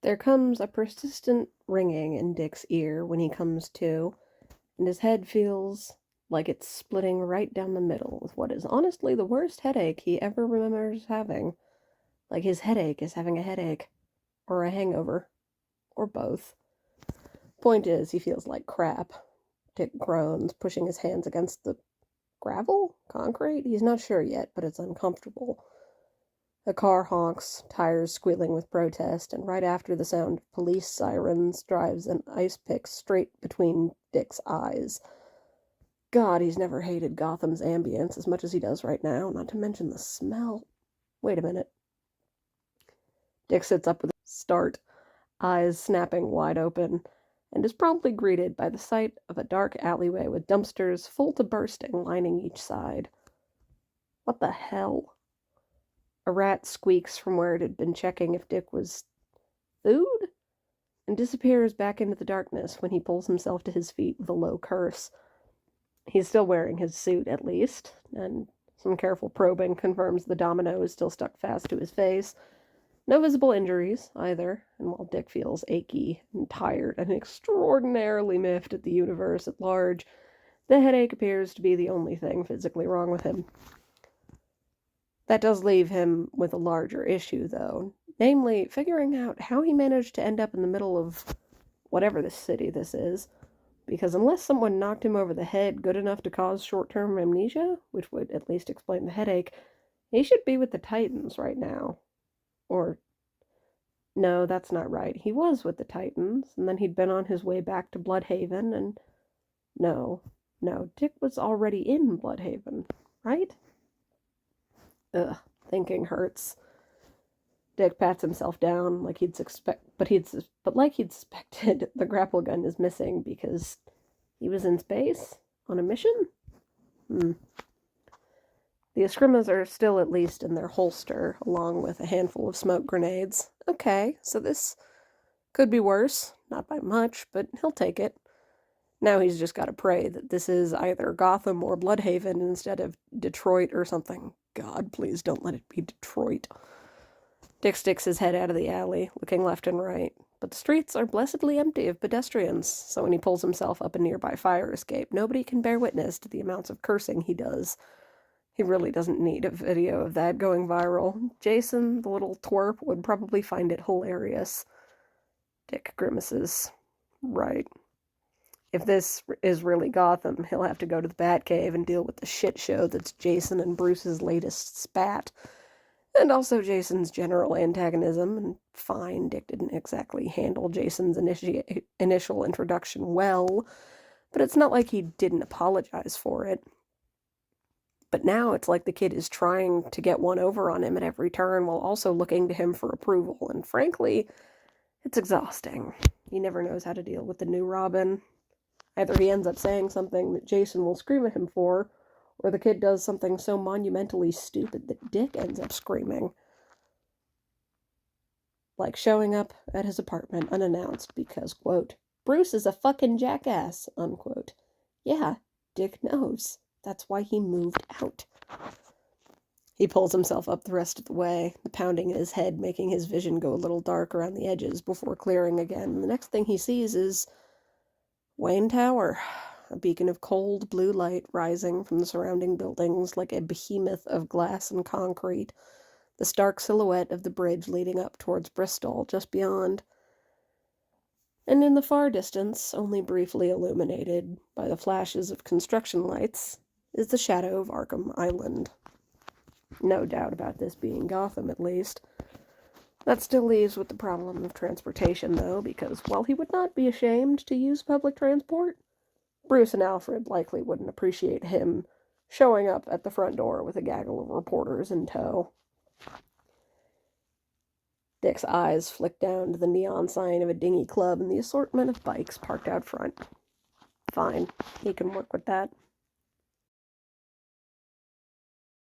There comes a persistent ringing in Dick's ear when he comes to, and his head feels like it's splitting right down the middle with what is honestly the worst headache he ever remembers having. Like his headache is having a headache, or a hangover, or both. Point is, he feels like crap. Dick groans, pushing his hands against the gravel? Concrete? He's not sure yet, but it's uncomfortable. The car honks, tires squealing with protest, and right after the sound of police sirens drives an ice pick straight between Dick's eyes. God, he's never hated Gotham's ambience as much as he does right now, not to mention the smell. Wait a minute. Dick sits up with a start, eyes snapping wide open, and is promptly greeted by the sight of a dark alleyway with dumpsters full to bursting lining each side. What the hell? A rat squeaks from where it had been checking if Dick was food, and disappears back into the darkness when he pulls himself to his feet with a low curse. He's still wearing his suit, at least, and some careful probing confirms the domino is still stuck fast to his face. No visible injuries, either, and while Dick feels achy and tired and extraordinarily miffed at the universe at large, the headache appears to be the only thing physically wrong with him. That does leave him with a larger issue, though, namely, figuring out how he managed to end up in the middle of whatever this city this is, because unless someone knocked him over the head good enough to cause short-term amnesia, which would at least explain the headache, he should be with the Titans right now. Or, no, that's not right. He was with the Titans, and then he'd been on his way back to Bloodhaven, and no, Dick was already in Bloodhaven, right? Ugh, thinking hurts. Dick pats himself down like he'd like he'd suspected, the grapple gun is missing because he was in space on a mission. The Escrimas are still at least in their holster, along with a handful of smoke grenades. Okay, so this could be worse. Not by much, but he'll take it. Now he's just got to pray that this is either Gotham or Bloodhaven instead of Detroit or something. God, please don't let it be Detroit. Dick sticks his head out of the alley, looking left and right, but the streets are blessedly empty of pedestrians, so when he pulls himself up a nearby fire escape, nobody can bear witness to the amounts of cursing he does. He really doesn't need a video of that going viral. Jason, the little twerp, would probably find it hilarious. Dick grimaces. Right. If this is really Gotham, he'll have to go to the Batcave and deal with the shit show that's Jason and Bruce's latest spat. And also Jason's general antagonism. And fine, Dick didn't exactly handle Jason's initial introduction well, but it's not like he didn't apologize for it. But now it's like the kid is trying to get one over on him at every turn while also looking to him for approval. And frankly, it's exhausting. He never knows how to deal with the new Robin. Either he ends up saying something that Jason will scream at him for, or the kid does something so monumentally stupid that Dick ends up screaming. Like showing up at his apartment unannounced because, quote, Bruce is a fucking jackass, unquote. Yeah, Dick knows. That's why he moved out. He pulls himself up the rest of the way, the pounding in his head making his vision go a little dark around the edges before clearing again. The next thing he sees is Wayne Tower, a beacon of cold blue light rising from the surrounding buildings like a behemoth of glass and concrete, the stark silhouette of the bridge leading up towards Bristol just beyond. And in the far distance, only briefly illuminated by the flashes of construction lights, is the shadow of Arkham Island. No doubt about this being Gotham, at least. That still leaves with the problem of transportation, though, because while he would not be ashamed to use public transport, Bruce and Alfred likely wouldn't appreciate him showing up at the front door with a gaggle of reporters in tow. Dick's eyes flick down to the neon sign of a dinghy club and the assortment of bikes parked out front. Fine, he can work with that.